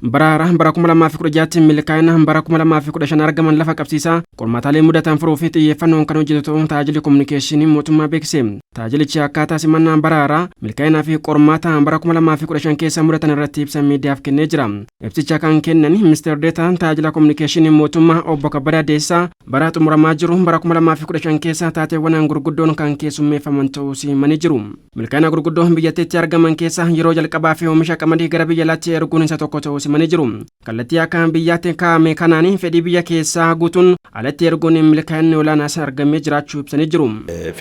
Bara 2016 milkaa'ina bara 2015 argaman lafa qabsiisaa qormaataalee mudatan furuu fi xiyyeeffannoon kan hojjetu ta'uun tajaajilli kominikeeshinii mootummaa beeksise. Tajaajilichi akkaataa simannaa bara milkaa'inaa fi qormaata bara 2015 keessa mudatan irratti ibsa miidiyaaf kennee jira. Ibsicha kan kennan Ministeer Deetaan tajaajila kominikeeshinii mootummaa Obbo Kabbadaa Deessaa bara xumuramaa jiru bara 2015 keessa taateewwan gurguddoon kan keessummeeffaman ta'uu himanii jiru. Milkaa'ina gurguddoon biyyattiitti argaman keessa yeroo jalqabaa fi oomisha qamadii gara biyya alaatti erguun isa tokko ta'uu himanii jiru. Kallattii akka biyyaatti kaa'ame kanaan fedhii biyya keessaa guutuun alatti erguun milkaa'inni olaanaas argamee jiraachuu ibsanii jiru.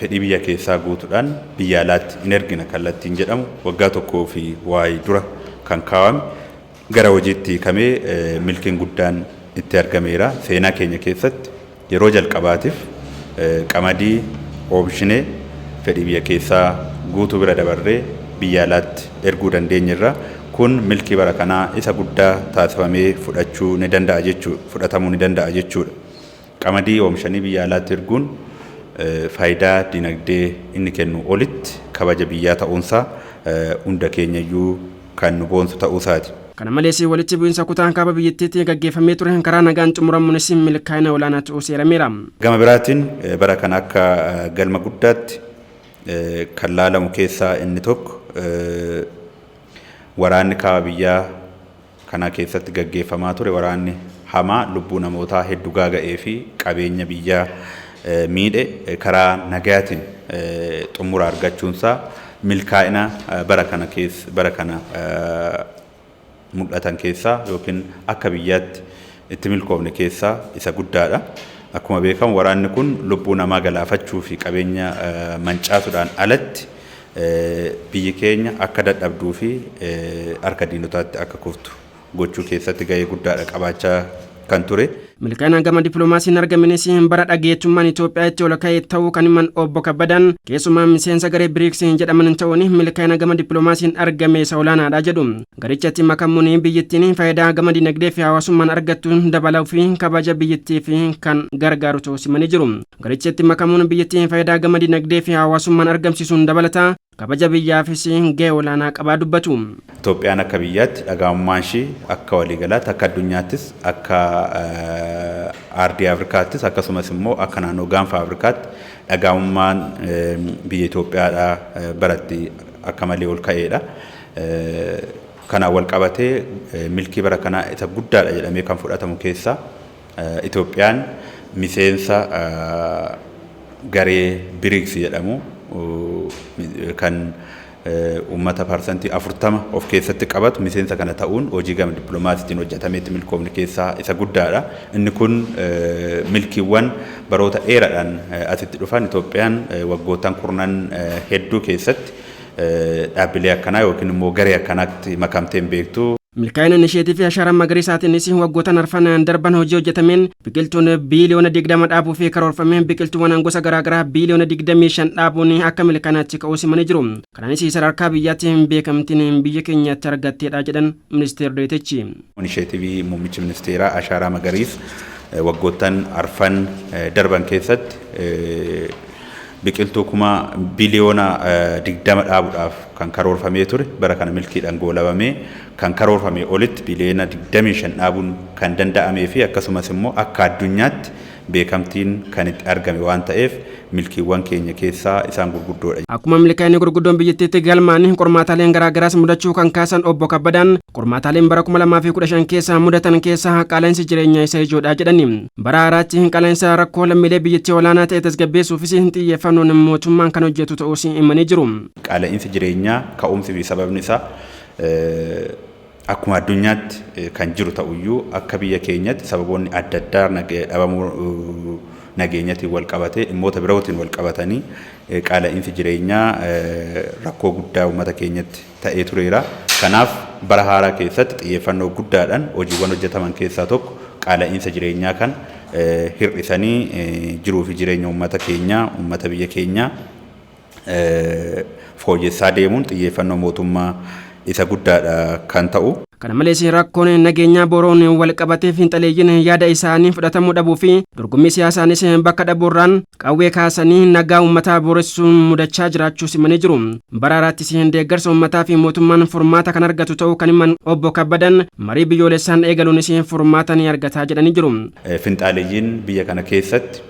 Fedhii biyya keessaa guutuudhaan biyya alaatti hin ergina kallattiin jedhamu waggaa tokkoo fi waa'ee dura kan kaawame gara hojiitti hiikamee milkiin guddaan itti argameera. Seenaa keenya keessatti yeroo jalqabaatiif qamadii oomishinee fedhii biyya keessaa guutuu bira dabarree biyya alaatti erguu dandeenyerra. Kun milkii bara kanaa isa guddaa taasifamee fudhatamuu ni danda'a jechuudha. Qamadii oomishanii biyya alaatti erguun faayidaa dinagdee inni kennu olitti kabaja biyyaa ta'uunsaa hunda keenyayyuu kan nu boonsu ta'uusaati. Kana malees walitti bu'iinsa kutaan kaaba biyyattiitti gaggeeffamee ture karaa nagaan xumuramuunis milkaa'ina olaanaa ta'uu seerameera. Gama biraatiin bara kana akka galma guddaatti kan laalamu keessaa inni tokko waraanni kaaba biyyaa kana keessatti gaggeeffamaa ture. Waraanni hamaa lubbuu namootaa hedduu gaaga'ee fi qabeenya biyyaa miidhe karaa nagaatiin xumura argachuunsaa milkaa'ina bara kana mul'atan keessaa yookiin akka biyyaatti itti milkoofne keessaa isa guddaadha. Akkuma beekamu waraanni kun lubbuu namaa galaafachuu fi qabeenya mancaasuudhaan alatti biyyi keenya akka dadhabduu fi harka diinotaatti akka kuftu gochuu keessatti gahee guddaadha qabaachaa kan ture. Milkaa'ina gama dippiloomaasiin argamanis bara dhageettummaan Itoophiyaa itti ol ka'e ta'uu kan himan Obbo Kabbadaan keessumaa miseensa garee BRICS jedhaman ta'uun milkaa'ina gama dippiloomaasiin argame isa olaanaadha jedhu. Garichatti makamuun biyyattiin faayidaa gama dinagdee fi hawaasummaan argattu dabaluu fi kabaja biyyattiif kan gargaaru ta'uu himanii jiru. Garichatti makamuun biyyattiin faayidaa gama dinagdee fi hawaasummaan argamsiisuun dabalata kabaja biyyaafis gahee olaanaa qabaa dubbatu. Itoophiyaan akka biyyaatti dhagaamummaan ishee akka waliigalaatti akka addunyaattis akka aardii Afrikaattis akkasumas immoo akka naannoo gaanfa Afrikaatti dhagaamummaan biyya Itoophiyaadhaa baratti akka malee ol ka'eedha. Kana wal qabatee milkii bara kanaa isa guddaadha jedhamee kan fudhatamu keessaa Itoophiyaan miseensa garee BRICS jedhamu kan ummata parsantii 40 of keessatti qabatu miseensa kana ta'uun hojii gama dippiloomaasiitiin hojjetameetti milkoofne keessaa isa guddaadha. Inni kun milkiiwwan baroota dheeraadhaan asitti dhufan Itoophiyaan waggoottan kurnan hedduu keessatti dhaabbilee akkanaa yookiin immoo garee akkanaatti makamteen beektu. Milkaa'ina isheetii fi ashaaraan magariisaatiin waggoottan arfan darban hojii hojjetameen biqiltuun biiliyoona 20 dhaabuu fi karoorfameen biqiltuuwwan gosa garaagaraa biiliyoona 25 dhaabuun akka milkaa'inaatti ka'uu himanii jiru. Kanaanis sadarkaa biyyaatti beekamtiin biyya keenyatti argatteedha jedhan Ministeer Deetichi. Inisheetivii muummichi ministeeraa ashaaraa magariis waggoottan arfan darban keessatti biqiltuu kuma biiliyoona 20 dhaabuudhaaf kan karoorfamee ture bara kana milkiidhaan goolabamee kan karoorfame olitti biiliyoona 25 dhaabuun kan danda'amee fi akkasumas immoo akka addunyaatti beekamtiin kan itti argame waan ta'eef milkiiwwan keenya keessaa isaan gurguddoodha. Akkuma milkaa'inni gurguddoon biyyattiitti galmaan qormaataaleen garaagaraas mudachuu kan kaasan Obbo Kabbadaan qormaataaleen bara 2015 keessa mudatan keessaa qaala'insi jireenyaa isa ijoodha jedhani. Bara haaraatti qaala'insa rakkoo lammiilee biyyattii olaanaa ta'e tasgabbeessuufis xiyyeeffannoon mootummaan kan hojjetu ta'uu himanii jiru. Qaala'insi jireenyaa ka'umsi fi sababni isaa akkuma addunyaatti kan jiru ta'uyyuu akka biyya keenyatti sababoonni adda addaa dhabamuu nageenyatiin wal qabatee dhimmoota birootiin wal qabatanii qaala'insi jireenyaa rakkoo guddaa uummata keenyatti ta'ee tureera. Kanaaf bara haaraa keessatti xiyyeeffannoo guddaadhaan hojiiwwan hojjetaman keessaa tokko qaala'insa jireenyaa kan hir'isanii jiruu fi jireenya uummata keenyaa uummata biyya keenyaa fooyyessaa deemuun xiyyeeffannoo mootummaa isa guddaadha kan ta'u. Kana malees rakkoon nageenyaa boroon wal qabatee fiinxaleeyyiin yaada isaanii fudhatamuu dhabuu fi dorgommii siyaasaanis bakka dhabuurraan qawwee kaasanii nagaa uummataa booressuun mudachaa jiraachuu simanii jiru. Baraaraattis deeggarsa uummataa fi mootummaan furmaata kan argatu ta'uu kan himan obbo Kabbadan marii biyyoolessaan eegaluunis furmaata ni argataa jedhanii jiru. Fiinxaleeyyiin biyya kana keessatti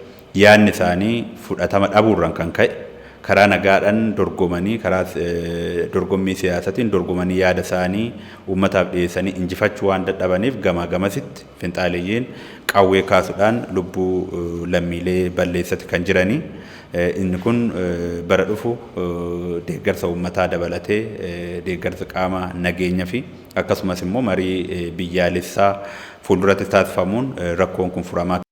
yaadni isaanii fudhatama dhabuurraan kan ka'e karaa nagaadhaan dorgomanii karaa dorgommii siyaasatiin dorgomanii yaada isaanii uummataaf dhiyeessanii injifachuu waan dadhabaniif gamaa gamasitti fiinxaleeyyiin qawwee kaasuudhaan lubbuu lammiilee balleessati kan jiranii. Inni kun bara dhufu deeggarsa uummataa dabalatee deeggarsa qaama nageenyaa fi akkasumas immoo marii biyyaalessaa fuulduratti taasifamuun rakkoon kun furamaa